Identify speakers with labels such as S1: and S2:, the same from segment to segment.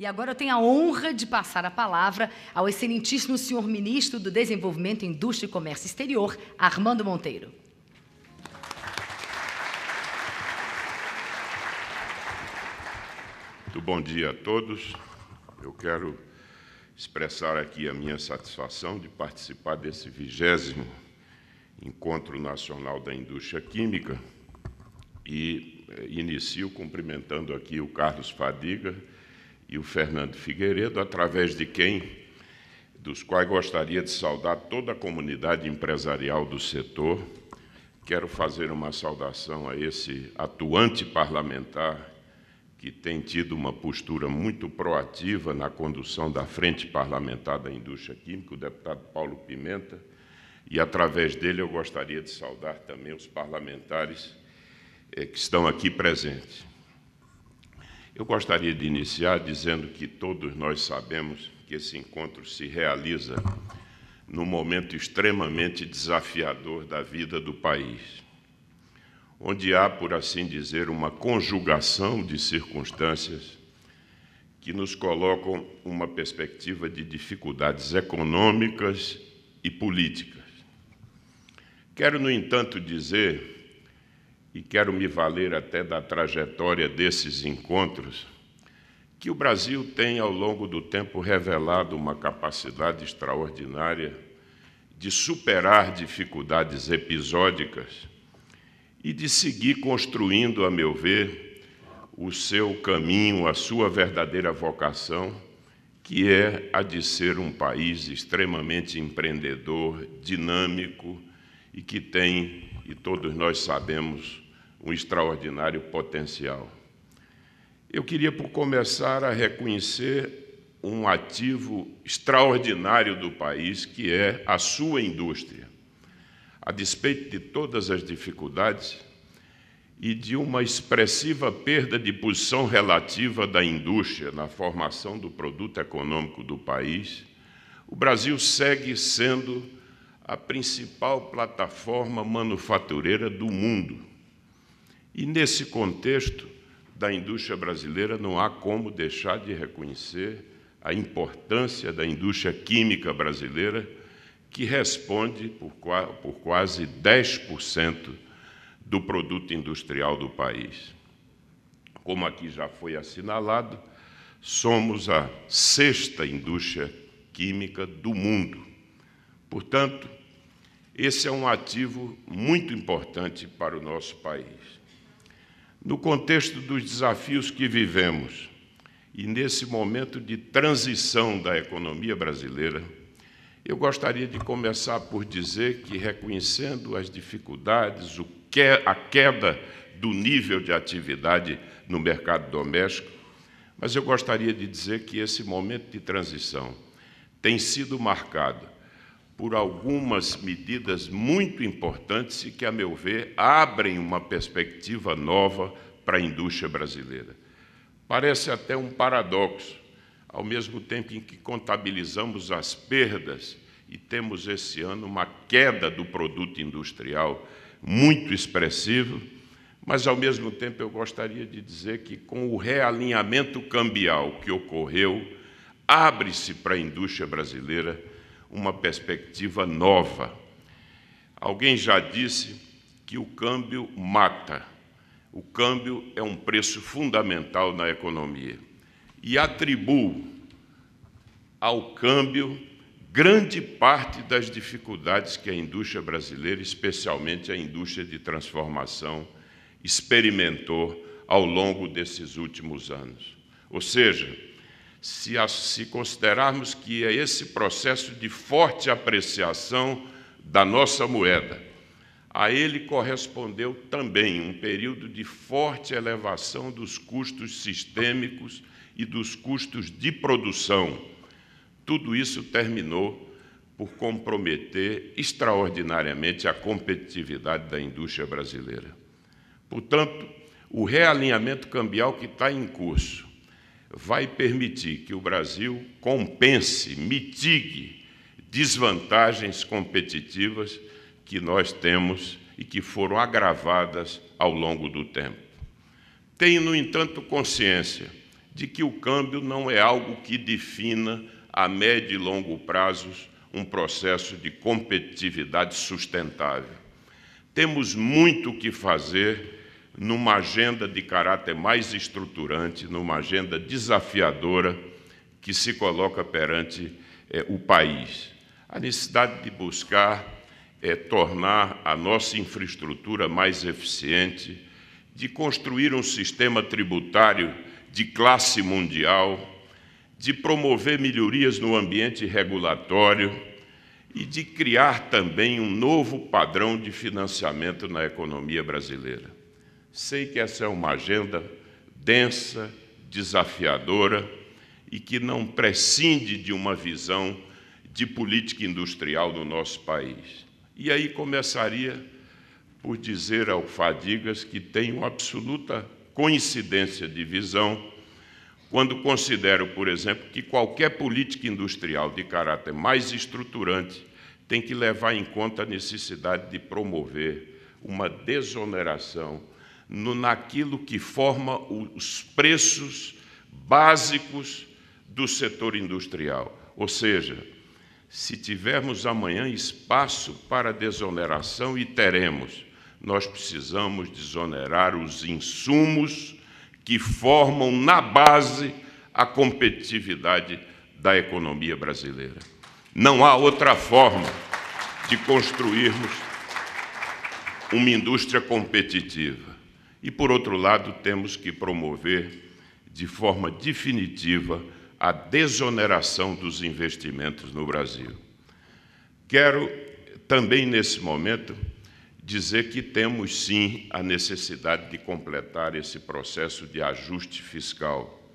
S1: E agora eu tenho a honra de passar a palavra ao excelentíssimo senhor Ministro do Desenvolvimento, Indústria e Comércio Exterior, Armando Monteiro.
S2: Muito bom dia a todos. Eu quero expressar aqui a minha satisfação de participar desse 20º Encontro Nacional da Indústria Química e inicio cumprimentando aqui o Carlos Fadiga e o Fernando Figueiredo, através dos quais gostaria de saudar toda a comunidade empresarial do setor. Quero fazer uma saudação a esse atuante parlamentar que tem tido uma postura muito proativa na condução da Frente Parlamentar da Indústria Química, o deputado Paulo Pimenta, e, através dele, eu gostaria de saudar também os parlamentares que estão aqui presentes. Eu gostaria de iniciar dizendo que todos nós sabemos que esse encontro se realiza num momento extremamente desafiador da vida do país, onde há, por assim dizer, uma conjugação de circunstâncias que nos colocam uma perspectiva de dificuldades econômicas e políticas. Quero, no entanto, dizer, e quero me valer até da trajetória desses encontros, que o Brasil tem, ao longo do tempo, revelado uma capacidade extraordinária de superar dificuldades episódicas e de seguir construindo, a meu ver, o seu caminho, a sua verdadeira vocação, que é a de ser um país extremamente empreendedor, dinâmico e que tem, e todos nós sabemos, um extraordinário potencial. Eu queria, por começar, a reconhecer um ativo extraordinário do país, que é a sua indústria. A despeito de todas as dificuldades e de uma expressiva perda de posição relativa da indústria na formação do produto econômico do país, o Brasil segue sendo a principal plataforma manufatureira do mundo. E, nesse contexto da indústria brasileira, não há como deixar de reconhecer a importância da indústria química brasileira, que responde por quase 10% do produto industrial do país. Como aqui já foi assinalado, somos a 6ª indústria química do mundo. Portanto, esse é um ativo muito importante para o nosso país. No contexto dos desafios que vivemos e nesse momento de transição da economia brasileira, eu gostaria de começar por dizer que, reconhecendo as dificuldades, a queda do nível de atividade no mercado doméstico, mas eu gostaria de dizer que esse momento de transição tem sido marcado por algumas medidas muito importantes e que, a meu ver, abrem uma perspectiva nova para a indústria brasileira. Parece até um paradoxo, ao mesmo tempo em que contabilizamos as perdas e temos esse ano uma queda do produto industrial muito expressiva, mas, ao mesmo tempo, eu gostaria de dizer que, com o realinhamento cambial que ocorreu, abre-se para a indústria brasileira uma perspectiva nova. Alguém já disse que o câmbio mata. O câmbio é um preço fundamental na economia. E atribuo ao câmbio grande parte das dificuldades que a indústria brasileira, especialmente a indústria de transformação, experimentou ao longo desses últimos anos. Ou seja, se considerarmos que é esse processo de forte apreciação da nossa moeda, a ele correspondeu também um período de forte elevação dos custos sistêmicos e dos custos de produção. Tudo isso terminou por comprometer extraordinariamente a competitividade da indústria brasileira. Portanto, o realinhamento cambial que está em curso vai permitir que o Brasil compense, mitigue desvantagens competitivas que nós temos e que foram agravadas ao longo do tempo. Tenho, no entanto, consciência de que o câmbio não é algo que defina a médio e longo prazos um processo de competitividade sustentável. Temos muito o que fazer numa agenda de caráter mais estruturante, numa agenda desafiadora que se coloca perante o país. A necessidade de buscar tornar a nossa infraestrutura mais eficiente, de construir um sistema tributário de classe mundial, de promover melhorias no ambiente regulatório e de criar também um novo padrão de financiamento na economia brasileira. Sei que essa é uma agenda densa, desafiadora e que não prescinde de uma visão de política industrial do nosso país. E aí começaria por dizer ao Fadigas que tenho absoluta coincidência de visão quando considero, por exemplo, que qualquer política industrial de caráter mais estruturante tem que levar em conta a necessidade de promover uma desoneração naquilo que forma os preços básicos do setor industrial. Ou seja, se tivermos amanhã espaço para desoneração, e teremos, nós precisamos desonerar os insumos que formam na base a competitividade da economia brasileira. Não há outra forma de construirmos uma indústria competitiva. E, por outro lado, temos que promover de forma definitiva a desoneração dos investimentos no Brasil. Quero também, nesse momento, dizer que temos, sim, a necessidade de completar esse processo de ajuste fiscal.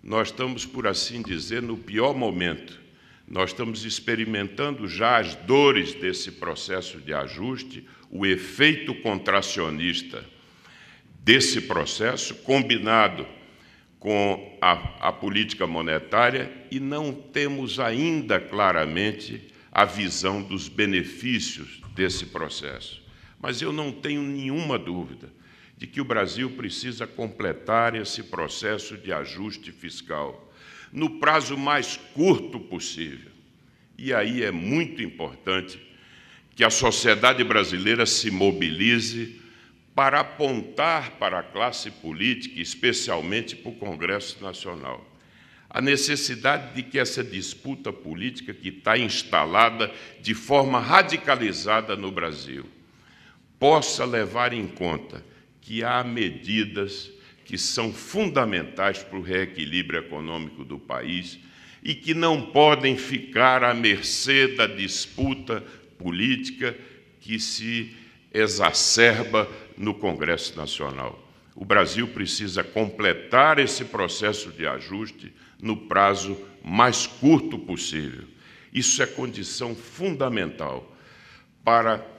S2: Nós estamos, por assim dizer, no pior momento. Nós estamos experimentando já as dores desse processo de ajuste, o efeito contracionista desse processo, combinado com a política monetária, e não temos ainda claramente a visão dos benefícios desse processo. Mas eu não tenho nenhuma dúvida de que o Brasil precisa completar esse processo de ajuste fiscal no prazo mais curto possível. E aí é muito importante que a sociedade brasileira se mobilize para apontar para a classe política, especialmente para o Congresso Nacional, a necessidade de que essa disputa política que está instalada de forma radicalizada no Brasil possa levar em conta que há medidas que são fundamentais para o reequilíbrio econômico do país e que não podem ficar à mercê da disputa política que se exacerba no Congresso Nacional. O Brasil precisa completar esse processo de ajuste no prazo mais curto possível. Isso é condição fundamental para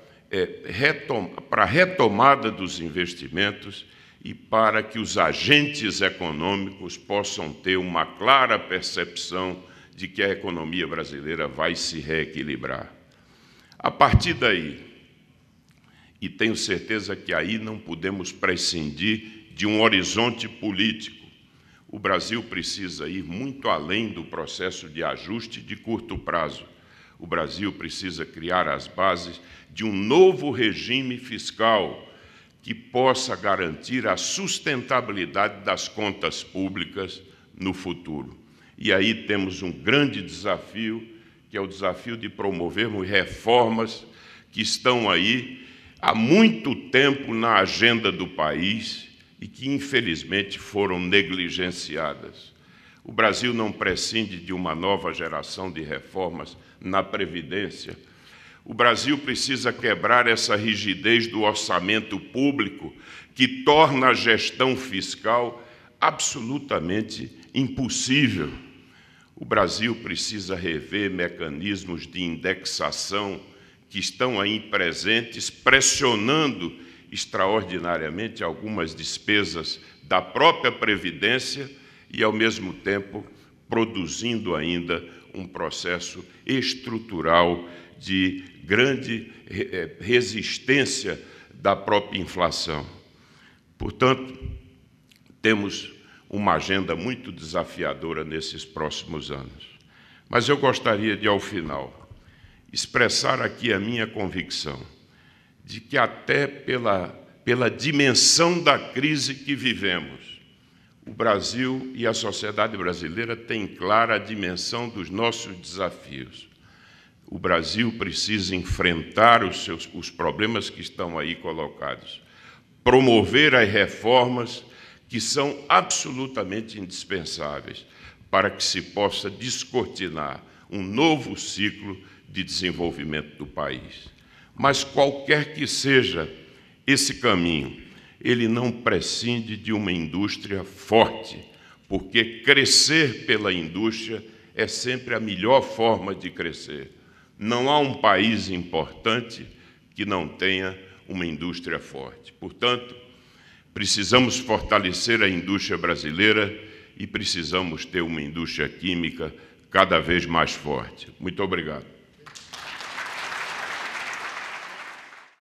S2: a retomada dos investimentos e para que os agentes econômicos possam ter uma clara percepção de que a economia brasileira vai se reequilibrar. A partir daí, e tenho certeza que aí não podemos prescindir de um horizonte político, o Brasil precisa ir muito além do processo de ajuste de curto prazo. O Brasil precisa criar as bases de um novo regime fiscal que possa garantir a sustentabilidade das contas públicas no futuro. E aí temos um grande desafio, que é o desafio de promovermos reformas que estão aí há muito tempo na agenda do país e que, infelizmente, foram negligenciadas. O Brasil não prescinde de uma nova geração de reformas na Previdência. O Brasil precisa quebrar essa rigidez do orçamento público que torna a gestão fiscal absolutamente impossível. O Brasil precisa rever mecanismos de indexação que estão aí presentes, pressionando extraordinariamente algumas despesas da própria Previdência e, ao mesmo tempo, produzindo ainda um processo estrutural de grande resistência da própria inflação. Portanto, temos uma agenda muito desafiadora nesses próximos anos. Mas eu gostaria de, ao final, expressar aqui a minha convicção de que até pela dimensão da crise que vivemos, o Brasil e a sociedade brasileira têm clara a dimensão dos nossos desafios. O Brasil precisa enfrentar os problemas que estão aí colocados, promover as reformas que são absolutamente indispensáveis para que se possa descortinar um novo ciclo de desenvolvimento do país. Mas qualquer que seja esse caminho, ele não prescinde de uma indústria forte, porque crescer pela indústria é sempre a melhor forma de crescer. Não há um país importante que não tenha uma indústria forte. Portanto, precisamos fortalecer a indústria brasileira e precisamos ter uma indústria química cada vez mais forte. Muito obrigado.